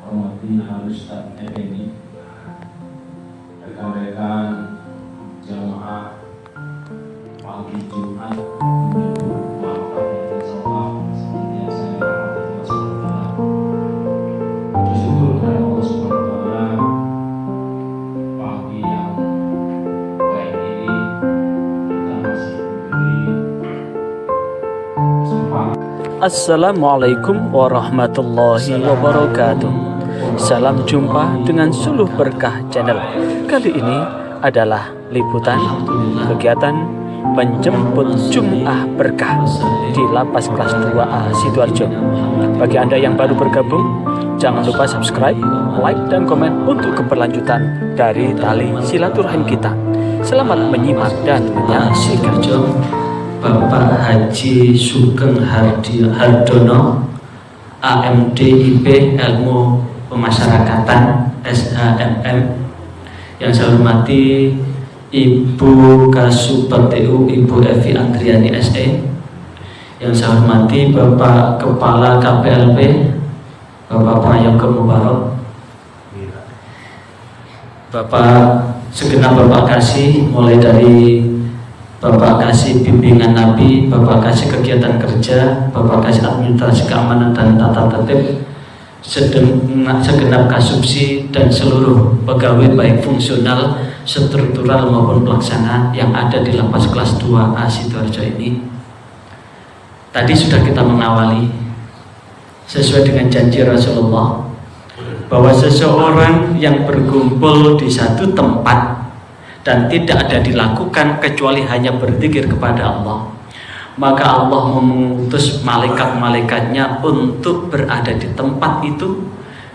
hormati Al-Ustaz Effendi, rekan-rekan jamaah pagi Jumat menyebut maafkan yang sholat senantiasa dirahmati Allah SWT. Bersyukur kepada Allah SWT pagi yang baik ini kita masih diberi kesempatan. Assalamualaikum warahmatullahi wabarakatuh. Salam jumpa dengan Suluh Berkah Channel. Kali ini adalah liputan kegiatan penjemput Jum'ah Berkah di Lapas Kelas 2A Sidoarjo. Bagi Anda yang baru bergabung, jangan lupa subscribe, like, dan komen untuk keberlanjutan dari tali silaturahim kita. Selamat menyimak dan menyaksikan. Bapak Haji Sugeng Hardono, AMD IP Ilmu Pemasyarakatan SHMM. Yang saya hormati Ibu Kasubag TU Ibu Evi Andriani SE. Yang saya hormati Bapak Kepala KPLP Bapak Prayoga Mubarok, Bapak segenap Bapak kasih, mulai dari Bapak kasih bimbingan Nabi, Bapak kasih kegiatan kerja, Bapak kasih administrasi keamanan dan tata tertib, segenap kasubsi dan seluruh pegawai baik fungsional, struktural maupun pelaksana yang ada di Lapas Kelas 2A Sidoarjo ini. Tadi sudah kita mengawali sesuai dengan janji Rasulullah bahwa seseorang yang berkumpul di satu tempat dan tidak ada dilakukan kecuali hanya berzikir kepada Allah, maka Allah mengutus malaikat-malaikatnya untuk berada di tempat itu,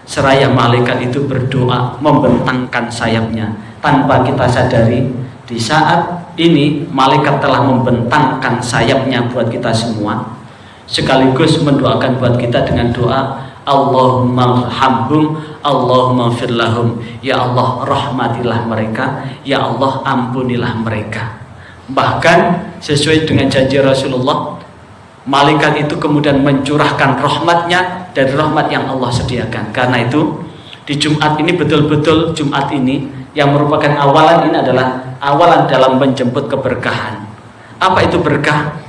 seraya malaikat itu berdoa membentangkan sayapnya tanpa kita sadari. Di saat ini malaikat telah membentangkan sayapnya buat kita semua, sekaligus mendoakan buat kita dengan doa Allahumma hamhum, Allahumma firlahum. Ya Allah, rahmatilah mereka, ya Allah, ampunilah mereka. Bahkan sesuai dengan janji Rasulullah, malaikat itu kemudian mencurahkan rahmatnya dari rahmat yang Allah sediakan. Karena itu di Jumat ini, betul-betul Jumat ini yang merupakan awalan, ini adalah awalan dalam menjemput keberkahan. Apa itu berkah?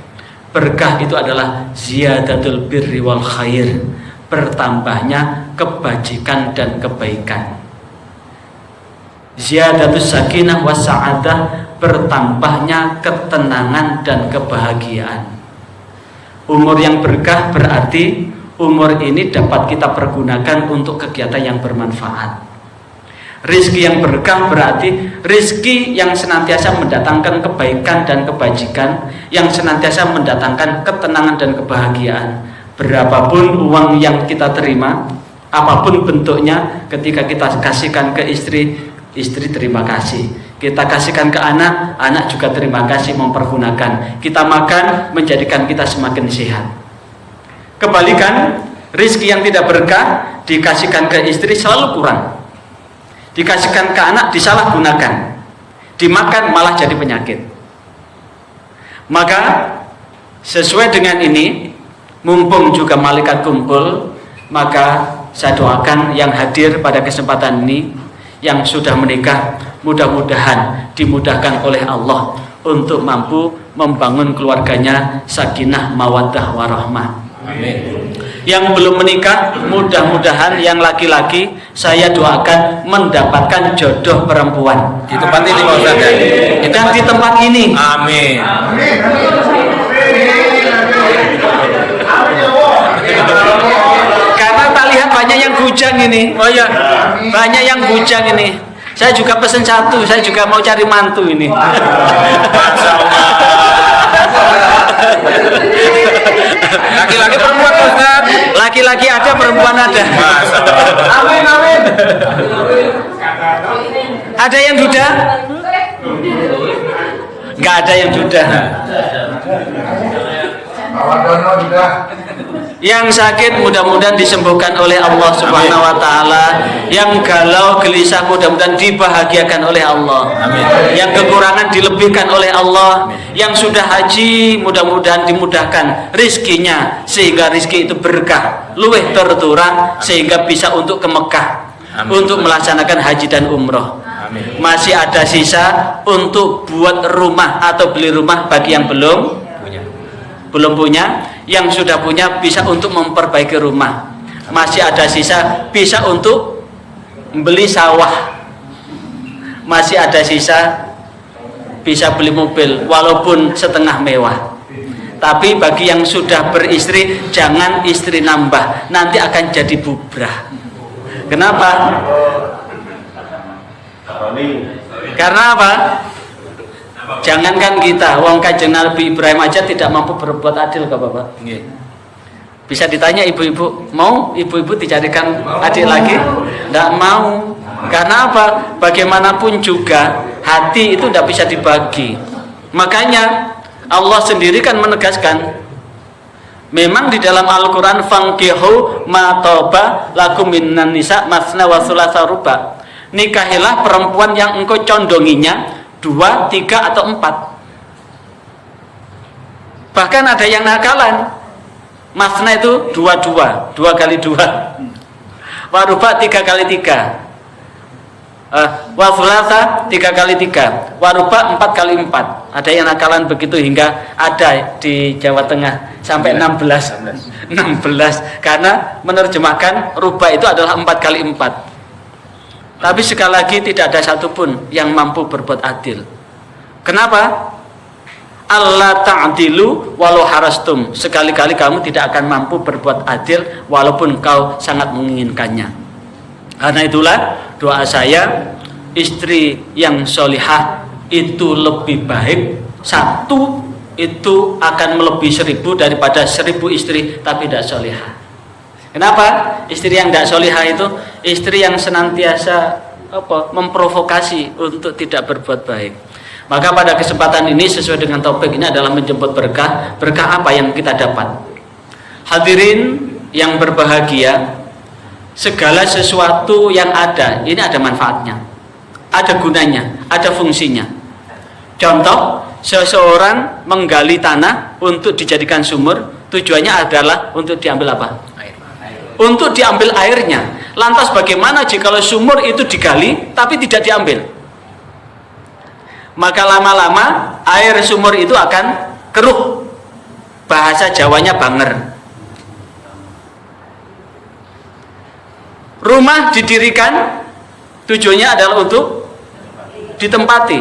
Berkah itu adalah ziyadatul birri wal khair, bertambahnya kebajikan dan kebaikan. Ziyadatus sakinah was sa'adah, bertambahnya ketenangan dan kebahagiaan. Umur yang berkah berarti umur ini dapat kita pergunakan untuk kegiatan yang bermanfaat. Rizki yang berkah berarti rizki yang senantiasa mendatangkan kebaikan dan kebajikan, yang senantiasa mendatangkan ketenangan dan kebahagiaan. Berapapun uang yang kita terima, apapun bentuknya, ketika kita kasihkan ke istri, istri terima kasih. Kita kasihkan ke anak, anak juga terima kasih mempergunakan. Kita makan, menjadikan kita semakin sehat. Kebalikan, rizki yang tidak berkah dikasihkan ke istri selalu kurang, dikasihkan ke anak disalahgunakan, dimakan malah jadi penyakit. Maka sesuai dengan ini, mumpung juga malaikat kumpul, maka saya doakan yang hadir pada kesempatan ini, yang sudah menikah, mudah-mudahan dimudahkan oleh Allah untuk mampu membangun keluarganya sakinah mawaddah warahmah. Amin. Yang belum menikah, mudah-mudahan yang laki-laki saya doakan mendapatkan jodoh perempuan di tempat ini Pak Ustaz ya? Dan di tempat ini. Amin. Karena tak lihat banyak yang bujang ini. Oh ya, banyak yang bujang ini. Saya juga pesen satu, saya juga mau cari mantu ini. Masya Allah. Laki-laki perempuan Pak Ustaz? Laki-laki ada, perempuan ada. Masya Allah. Amin, amin. Ada yang duda? Nggak ada yang duda. Yang sakit mudah-mudahan disembuhkan oleh Allah Subhanahu wa taala. Yang galau gelisah mudah-mudahan dibahagiakan oleh Allah. Amin. Yang kekurangan dilebihkan oleh Allah. Yang sudah haji mudah-mudahan dimudahkan rizkinya sehingga rizki itu berkah, luweh terturah sehingga bisa untuk ke Mekah. Amin. Untuk melaksanakan haji dan umroh. Amin. Masih ada sisa untuk buat rumah atau beli rumah bagi yang belum punya, yang sudah punya bisa untuk memperbaiki rumah. Masih ada sisa bisa untuk beli sawah. Masih ada sisa bisa beli mobil walaupun setengah mewah. Tapi bagi yang sudah beristri jangan istri nambah, nanti akan jadi bubrah. Kenapa? Karena apa? Jangankan kita, wong Kanjeng Nabi Ibrahim aja tidak mampu berbuat adil ke Bapak. Bisa ditanya ibu-ibu, mau ibu-ibu dicarikan adik lagi? Tidak mau. Karena apa? Bagaimanapun juga hati itu tidak bisa dibagi. Makanya Allah sendiri kan menegaskan, memang di dalam Al-Quran fankihu ma toba lakum minan nisa masna wa thulatha ruba. Nikahilah perempuan yang engkau condonginya 2, 3 atau 4. Bahkan ada yang nakalan. Masna itu 2 kali 2. Waruba 3 kali 3. Wafulasa 3 kali 3. Waruba 4 kali 4. Ada yang nakalan begitu hingga ada di Jawa Tengah sampai 16. Karena menerjemahkan ruba itu adalah 4 kali 4. Tapi sekali lagi tidak ada satupun yang mampu berbuat adil. Kenapa? Allah ta'dilu walau harastum. Sekali-kali kamu tidak akan mampu berbuat adil walaupun kau sangat menginginkannya. Karena itulah doa saya, istri yang solihah itu lebih baik. Satu itu akan melebihi 1000 daripada 1000 istri tapi tidak solihah. Kenapa? Istri yang tidak solihah itu istri yang senantiasa memprovokasi untuk tidak berbuat baik. Maka pada kesempatan ini sesuai dengan topik ini adalah menjemput berkah. Berkah apa yang kita dapat? Hadirin yang berbahagia, segala sesuatu yang ada ini ada manfaatnya, ada gunanya, ada fungsinya. Contoh, seseorang menggali tanah untuk dijadikan sumur, tujuannya adalah untuk diambil apa? Untuk diambil airnya. Lantas bagaimana jika sumur itu digali tapi tidak diambil? Maka lama-lama air sumur itu akan keruh. Bahasa Jawanya banger. Rumah didirikan tujuannya adalah untuk ditempati.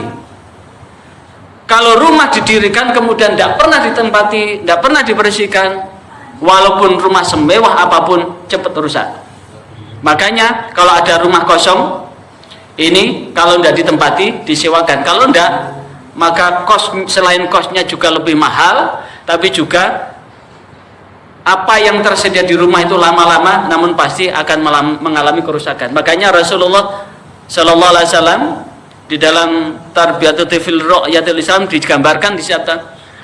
Kalau rumah didirikan kemudian tidak pernah ditempati, tidak pernah dibersihkan, walaupun rumah semewah apapun cepat rusak. Makanya kalau ada rumah kosong ini kalau tidak ditempati disewakan. Kalau tidak maka selain kosnya juga lebih mahal, tapi juga apa yang tersedia di rumah itu lama-lama namun pasti akan mengalami kerusakan. Makanya Rasulullah Sallallahu Alaihi Wasallam di dalam Tarbiyatul Tifil Ru'yatul Islam digambarkan di situ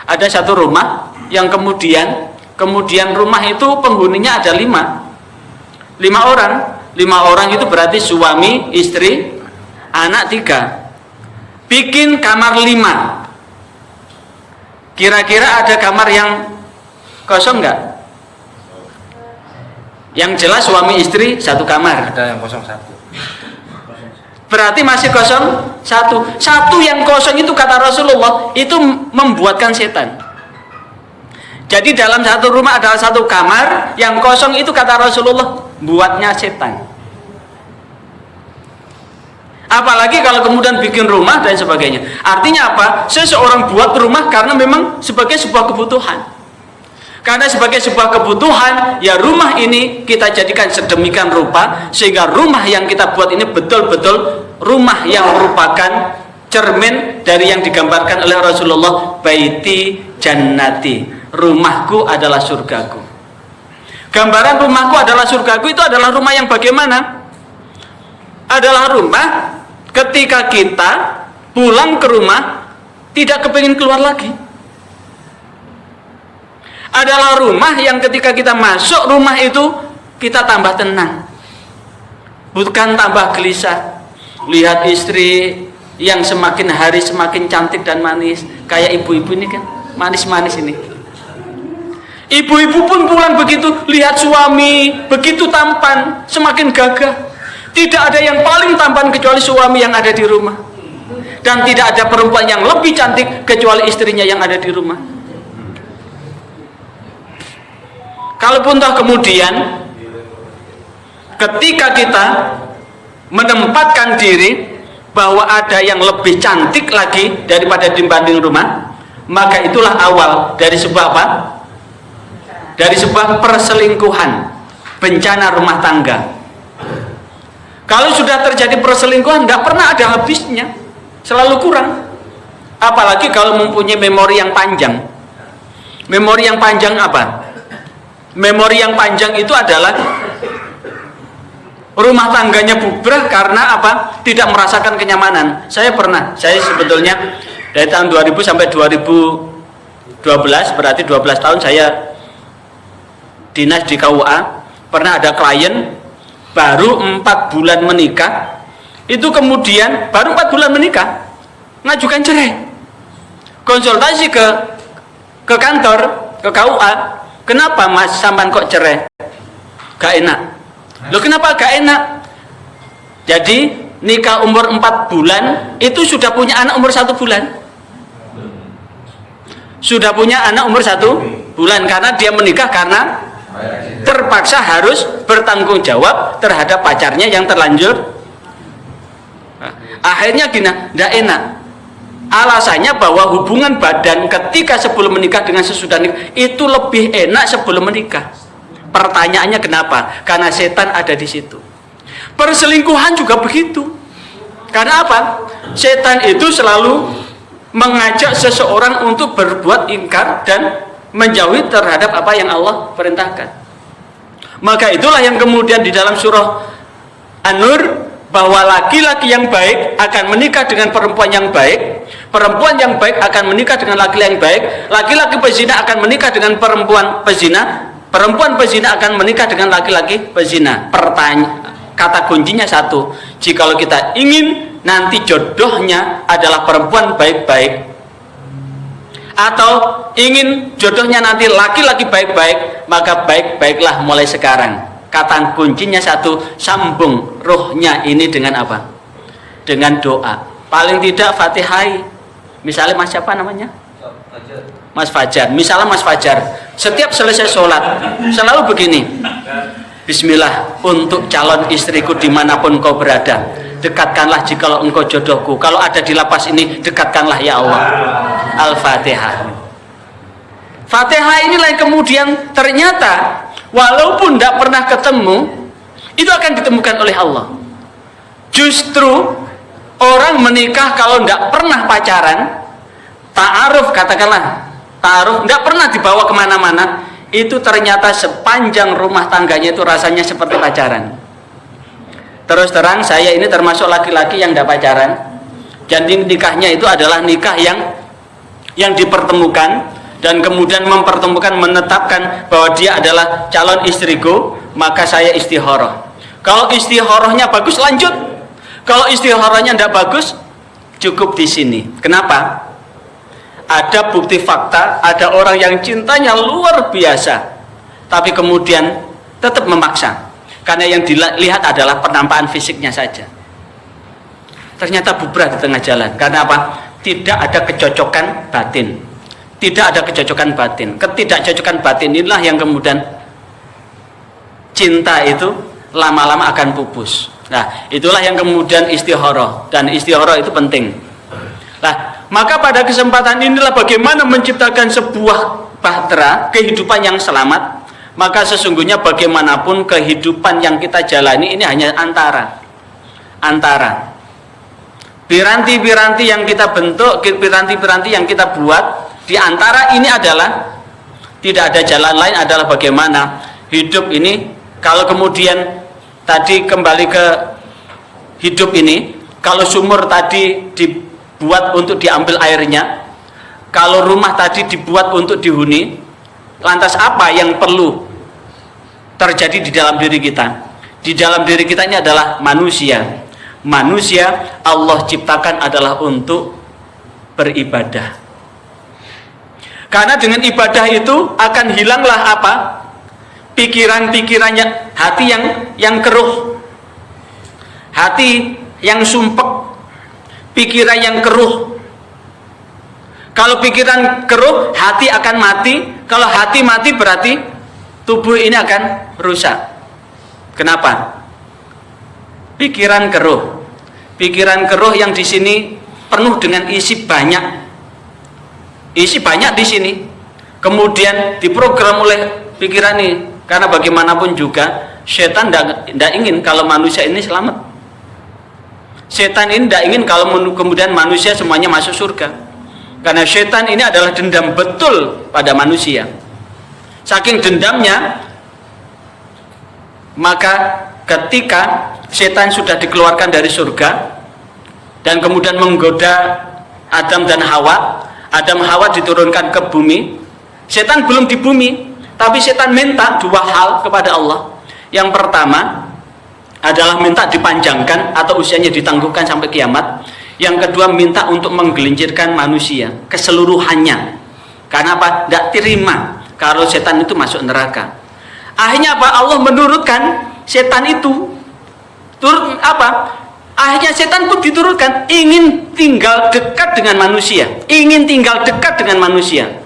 ada satu rumah yang kemudian rumah itu penghuninya ada 5 orang. 5 orang itu berarti suami, istri, anak 3. Bikin kamar 5. Kira-kira ada kamar yang kosong enggak? Yang jelas suami istri 1 kamar. Ada yang kosong 1. Berarti masih kosong 1. 1 yang kosong itu kata Rasulullah itu membuatkan setan. Jadi dalam satu rumah adalah 1 kamar, yang kosong itu kata Rasulullah buatnya setan. Apalagi kalau kemudian bikin rumah dan sebagainya. Artinya apa? Seseorang buat rumah karena memang sebagai sebuah kebutuhan. Karena sebagai sebuah kebutuhan, ya rumah ini kita jadikan sedemikian rupa sehingga rumah yang kita buat ini betul-betul rumah yang merupakan cermin dari yang digambarkan oleh Rasulullah, baiti jannati. Rumahku adalah surgaku. Gambaran rumahku adalah surgaku itu adalah rumah yang bagaimana? Adalah rumah ketika kita pulang ke rumah tidak kepingin keluar lagi. adalah rumah yang ketika kita masuk rumah itu kita tambah tenang, bukan tambah gelisah. Lihat istri yang semakin hari semakin cantik dan manis, kayak ibu-ibu ini kan, manis-manis ini. Ibu-ibu pun pulang begitu, lihat suami begitu tampan, semakin gagah. Tidak ada yang paling tampan kecuali suami yang ada di rumah, dan tidak ada perempuan yang lebih cantik kecuali istrinya yang ada di rumah. Kalaupun toh kemudian ketika kita menempatkan diri bahwa ada yang lebih cantik lagi daripada dibanding rumah, maka itulah awal dari sebuah apa? Dari sebuah perselingkuhan, bencana rumah tangga. Kalau sudah terjadi perselingkuhan, tidak pernah ada habisnya, selalu kurang. Apalagi kalau mempunyai memori yang panjang. Memori yang panjang apa? Memori yang panjang itu adalah rumah tangganya bubrah karena apa? Tidak merasakan kenyamanan. Saya sebetulnya dari tahun 2000 sampai 2012, berarti 12 tahun saya dinas di KUA. Pernah ada klien baru 4 bulan menikah, itu kemudian baru 4 bulan menikah ngajukan cerai, konsultasi ke kantor, ke KUA. Kenapa mas sampan kok cerai? Gak enak. Loh kenapa gak enak? Jadi nikah umur 4 bulan itu sudah punya anak umur 1 bulan. Sudah punya anak umur 1 bulan karena dia menikah karena terpaksa harus bertanggung jawab terhadap pacarnya yang terlanjur. Akhirnya gini, tidak enak. Alasannya bahwa hubungan badan ketika sebelum menikah dengan sesudah nikah itu lebih enak sebelum menikah. Pertanyaannya kenapa? Karena setan ada di situ. Perselingkuhan juga begitu. Karena apa? Setan itu selalu mengajak seseorang untuk berbuat ingkar dan menjauhi terhadap apa yang Allah perintahkan. Maka itulah yang kemudian di dalam surah An-Nur, bahwa laki-laki yang baik akan menikah dengan perempuan yang baik, perempuan yang baik akan menikah dengan laki-laki yang baik, laki-laki pezina akan menikah dengan perempuan pezina, perempuan pezina akan menikah dengan laki-laki pezina. Kata kuncinya satu, jikalau kita ingin nanti jodohnya adalah perempuan baik-baik, atau ingin jodohnya nanti laki-laki baik-baik, maka baik-baiklah mulai sekarang. Kata kuncinya satu, sambung rohnya ini dengan apa? Dengan doa. Paling tidak Fatihah. Misalnya mas siapa namanya? Mas Fajar. Misalnya Mas Fajar, setiap selesai sholat selalu begini, Bismillah untuk calon istriku dimanapun kau berada, dekatkanlah jikalau engkau jodohku. Kalau ada di lapas ini, dekatkanlah ya Allah. Al-Fatihah. Fatihah inilah yang kemudian ternyata walaupun tidak pernah ketemu, itu akan ditemukan oleh Allah. Justru orang menikah kalau tidak pernah pacaran, ta'aruf, katakanlah ta'aruf, tidak pernah dibawa kemana-mana, itu ternyata sepanjang rumah tangganya itu rasanya seperti pacaran. Terus terang saya ini termasuk laki-laki yang tidak pacaran. Jadi nikahnya itu adalah nikah yang dipertemukan, dan kemudian mempertemukan, menetapkan bahwa dia adalah calon istriku, maka saya istikharah. Kalau istikharahnya bagus lanjut, kalau istikharahnya tidak bagus cukup di sini. Kenapa? Ada bukti fakta, ada orang yang cintanya luar biasa tapi kemudian tetap memaksa karena yang dilihat adalah penampakan fisiknya saja. Ternyata bubrah di tengah jalan. Karena apa? Tidak ada kecocokan batin. Tidak ada kecocokan batin. Ketidakcocokan batin inilah yang kemudian cinta itu lama-lama akan pupus. Nah, itulah yang kemudian istikharah, dan istikharah itu penting. Nah, maka pada kesempatan inilah bagaimana menciptakan sebuah bahtera kehidupan yang selamat. Maka sesungguhnya bagaimanapun kehidupan yang kita jalani ini hanya antara piranti-piranti yang kita bentuk, piranti-piranti yang kita buat. Di antara ini adalah tidak ada jalan lain, adalah bagaimana hidup ini. Kalau kemudian tadi kembali ke hidup ini, kalau sumur tadi dibuat untuk diambil airnya, kalau rumah tadi dibuat untuk dihuni, Lantas apa yang perlu terjadi di dalam diri kita? Di dalam diri kita ini adalah manusia. Manusia Allah ciptakan adalah untuk beribadah. Karena dengan ibadah itu akan hilanglah apa? Pikiran-pikirannya, hati yang keruh, hati yang sumpek, pikiran yang keruh. Kalau pikiran keruh, hati akan mati. Kalau hati mati berarti tubuh ini akan rusak. Kenapa? Pikiran keruh. Pikiran keruh yang di sini penuh dengan isi banyak. Isi banyak di sini. Kemudian diprogram oleh pikiran ini. Karena bagaimanapun juga setan tidak ingin kalau manusia ini selamat. Setan ini tidak ingin kalau kemudian manusia semuanya masuk surga. Karena setan ini adalah dendam betul pada manusia. Saking dendamnya, maka ketika setan sudah dikeluarkan dari surga dan kemudian menggoda Adam dan Hawa, Adam Hawa diturunkan ke bumi. Setan belum di bumi, tapi setan minta dua hal kepada Allah. Yang pertama adalah minta dipanjangkan atau usianya ditangguhkan sampai kiamat. Yang kedua minta untuk menggelincirkan manusia keseluruhannya. Karena apa? Tidak terima kalau setan itu masuk neraka. Akhirnya apa? Allah menurutkan setan itu. Turut apa? Akhirnya setan pun diturunkan ingin tinggal dekat dengan manusia, ingin tinggal dekat dengan manusia.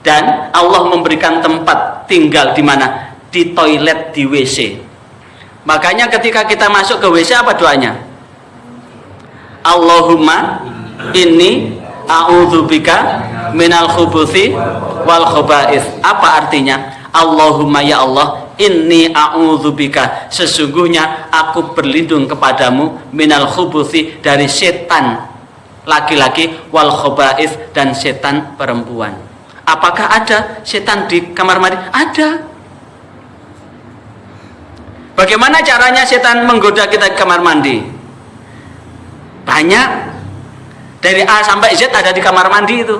Dan Allah memberikan tempat tinggal di mana? Di toilet, di WC. Makanya ketika kita masuk ke WC apa doanya? Allahumma inni a'udzubika minal khubuthi wal khaba'ith. Apa artinya? Allahumma ya Allah, inni a'udzubika, sesungguhnya aku berlindung kepadamu minal khubuthi, dari setan laki-laki, wal khaba'ith, dan setan perempuan. Apakah ada setan di kamar mandi? Ada. Bagaimana caranya setan menggoda kita di kamar mandi? Banyak. Dari A sampai Z ada di kamar mandi itu.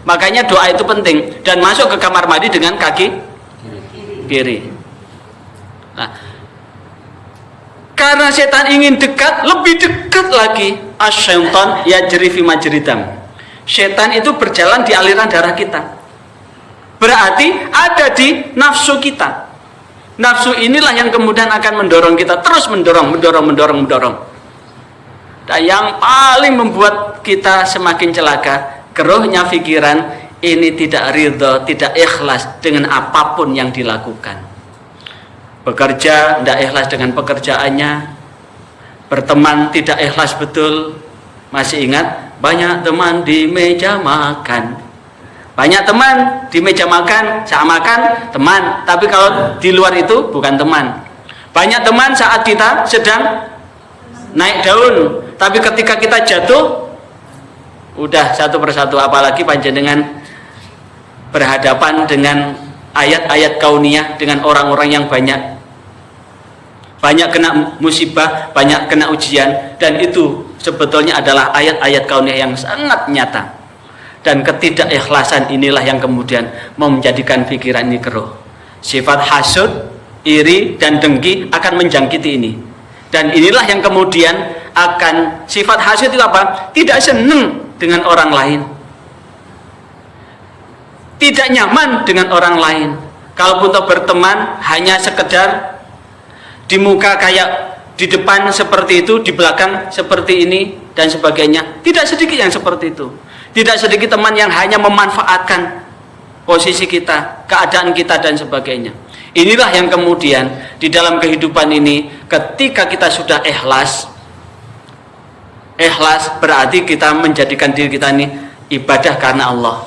Makanya doa itu penting. Dan masuk ke kamar mandi dengan kaki kiri. Nah, karena setan ingin dekat, lebih dekat lagi. Asyaitan yajri fi majri dam. Setan itu berjalan di aliran darah kita. Berarti ada di nafsu kita. Nafsu inilah yang kemudian akan mendorong kita, terus mendorong. Dan yang paling membuat kita semakin celaka, keruhnya pikiran ini tidak ridho, tidak ikhlas dengan apapun yang dilakukan. Bekerja tidak ikhlas dengan pekerjaannya, berteman tidak ikhlas betul. Masih ingat? Banyak teman di meja makan. Banyak teman di meja makan, saat makan teman, tapi kalau di luar itu bukan teman. Banyak teman saat kita sedang naik daun, tapi ketika kita jatuh udah satu persatu. Apalagi panjenengan berhadapan dengan ayat-ayat kauniyah, dengan orang-orang yang banyak kena musibah, banyak kena ujian, dan itu sebetulnya adalah ayat-ayat kauniyah yang sangat nyata. Dan ketidakikhlasan inilah yang kemudian menjadikan pikiran ini keruh. Sifat hasud, iri, dan dengki akan menjangkiti ini. Dan inilah yang kemudian akan, sifat hasud itu apa? Tidak senang dengan orang lain, tidak nyaman dengan orang lain. Kalaupun toh berteman hanya sekedar di muka kayak di depan seperti itu, di belakang seperti ini, dan sebagainya. Tidak sedikit yang seperti itu. Tidak sedikit teman yang hanya memanfaatkan posisi kita, keadaan kita, dan sebagainya. Inilah yang kemudian di dalam kehidupan ini, ketika kita sudah ikhlas berarti kita menjadikan diri kita ini ibadah karena Allah.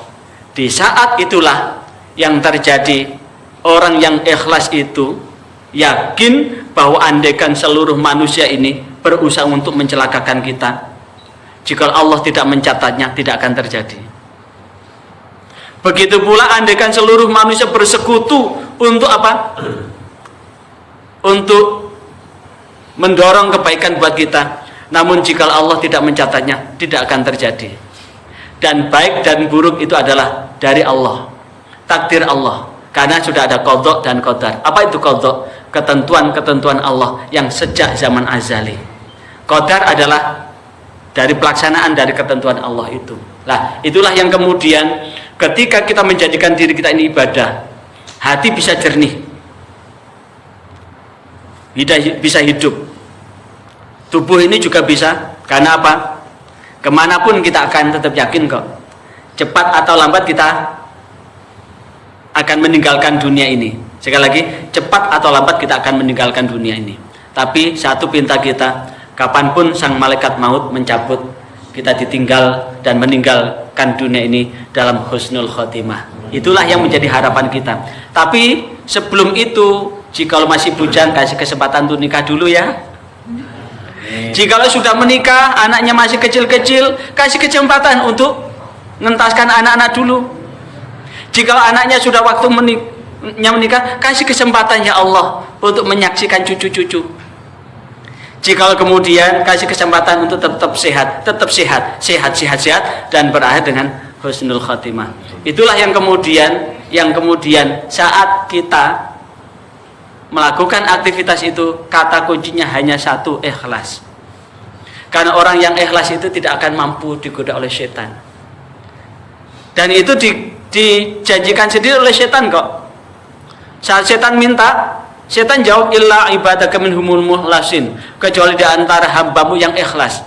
Di saat itulah yang terjadi, orang yang ikhlas itu yakin bahwa andaikan seluruh manusia ini berusaha untuk mencelakakan kita, jika Allah tidak mencatatnya, tidak akan terjadi. Begitu pula andaikan seluruh manusia bersekutu untuk apa? Untuk mendorong kebaikan buat kita. Namun jika Allah tidak mencatatnya, tidak akan terjadi. Dan baik dan buruk itu adalah dari Allah. takdir Allah. Karena sudah ada qadha dan qadar. Apa itu qadha? Ketentuan-ketentuan Allah yang sejak zaman azali. Qadar adalah dari pelaksanaan dari ketentuan Allah itu. Nah, itulah yang kemudian ketika kita menjadikan diri kita ini ibadah, hati bisa jernih, bisa hidup, tubuh ini juga bisa. Karena apa? Kemanapun kita akan tetap yakin kok, cepat atau lambat kita akan meninggalkan dunia ini. Sekali lagi, cepat atau lambat kita akan meninggalkan dunia ini. Tapi satu pinta kita, kapanpun sang malaikat maut mencabut, kita ditinggal dan meninggalkan dunia ini dalam husnul khotimah. Itulah yang menjadi harapan kita. Tapi sebelum itu, jikalau masih bujang, kasih kesempatan untuk nikah dulu ya. Jikalau sudah menikah, anaknya masih kecil-kecil, kasih kesempatan untuk mengentaskan anak-anak dulu. Jikalau anaknya sudah waktu menikah, kasih kesempatan ya Allah untuk menyaksikan cucu-cucu. Jikalau kemudian kasih kesempatan untuk tetap sehat dan berakhir dengan husnul khatimah. Itulah yang kemudian saat kita melakukan aktivitas itu, kata kuncinya hanya satu, ikhlas. Karena orang yang ikhlas itu tidak akan mampu digoda oleh setan. Dan itu dijanjikan sendiri oleh setan kok. Saat setan minta, setan jawab, illa ibadaka minhumul mukhlasin, kecuali di antara hambamu yang ikhlas.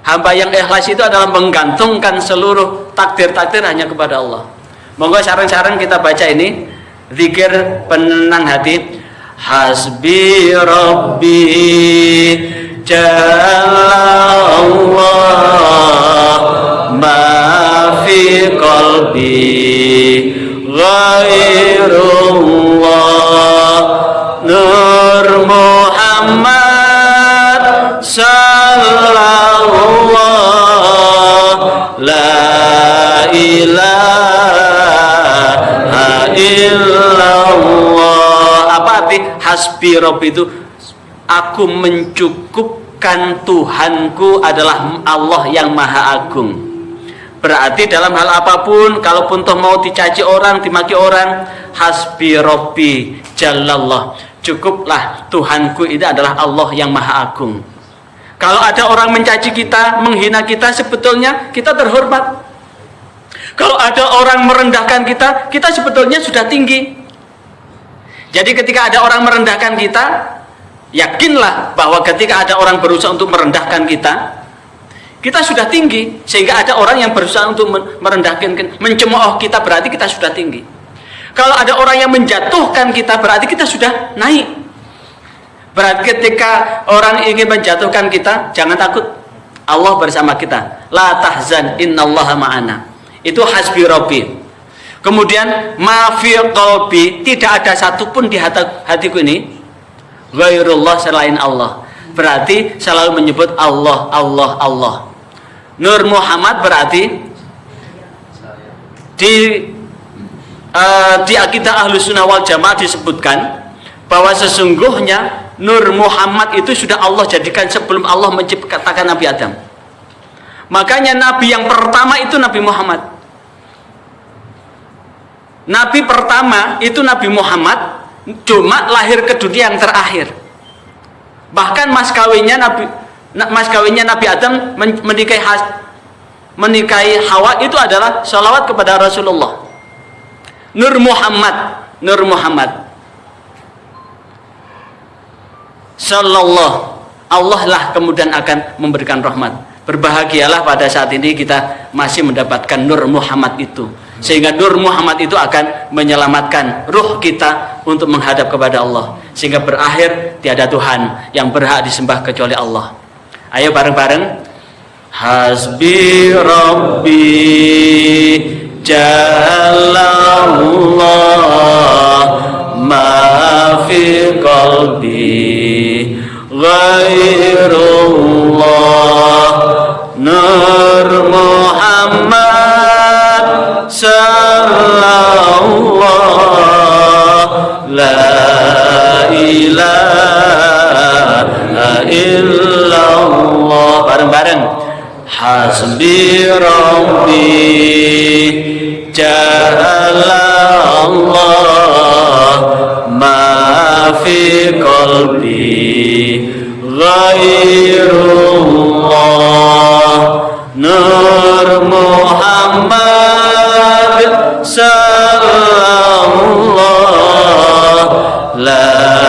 Hamba yang ikhlas itu adalah menggantungkan seluruh takdir-takdir hanya kepada Allah. Monggo sarang-sarang kita baca ini zikir penenang hati. Hasbi Rabbi Jalla Allah ma fi qalbi ghairullah Nur Muhammad sallallahu la ilaha illallah. Apa arti hasbi Rabbi itu? Aku mencukupkan Tuhanku adalah Allah yang maha agung. Berarti dalam hal apapun, kalaupun toh mau dicaci orang, dimaki orang, hasbi Rabbi Jallallah, cukuplah Tuhanku itu adalah Allah yang maha agung. Kalau ada orang mencaci kita, menghina kita, sebetulnya kita terhormat. Kalau ada orang merendahkan kita, kita sebetulnya sudah tinggi. Jadi ketika ada orang merendahkan kita, yakinlah bahwa ketika ada orang berusaha untuk merendahkan kita, kita sudah tinggi. Sehingga ada orang yang berusaha untuk merendahkan, mencemooh kita, berarti kita sudah tinggi. Kalau ada orang yang menjatuhkan kita, berarti kita sudah naik. Berarti ketika orang ingin menjatuhkan kita, jangan takut, Allah bersama kita. La tahzan innallaha ma'ana. Itu hasbi Rabbi. Kemudian ma fi qalbi, tidak ada satupun di hatiku ini ghairullah selain Allah. Berarti selalu menyebut Allah, Allah, Allah. Nur Muhammad berarti di akidah Ahlus Sunnah wal Jamaah disebutkan bahwa sesungguhnya Nur Muhammad itu sudah Allah jadikan sebelum Allah menciptakan Nabi Adam. Makanya Nabi yang pertama itu Nabi Muhammad. Nabi pertama itu Nabi Muhammad, cuma lahir ke dunia yang terakhir. Bahkan mas kawinnya Nabi Adam menikahi Hawa itu adalah sholawat kepada Rasulullah. Nur Muhammad sallallahu, Allah lah kemudian akan memberikan rahmat. Berbahagialah pada saat ini kita masih mendapatkan Nur Muhammad itu, sehingga Nur Muhammad itu akan menyelamatkan ruh kita untuk menghadap kepada Allah, sehingga berakhir tiada Tuhan yang berhak disembah kecuali Allah. Ayo bareng-bareng. Hasbi Rabbi Jallallah ma fi qalbi ghairullah Nur Muhammad sallallahu la ilaha illallah. Bareng-bareng. Hasbi Rabbi Jalla Allah ma fi qalbi ghairullah Nur Muhammad sallallahu la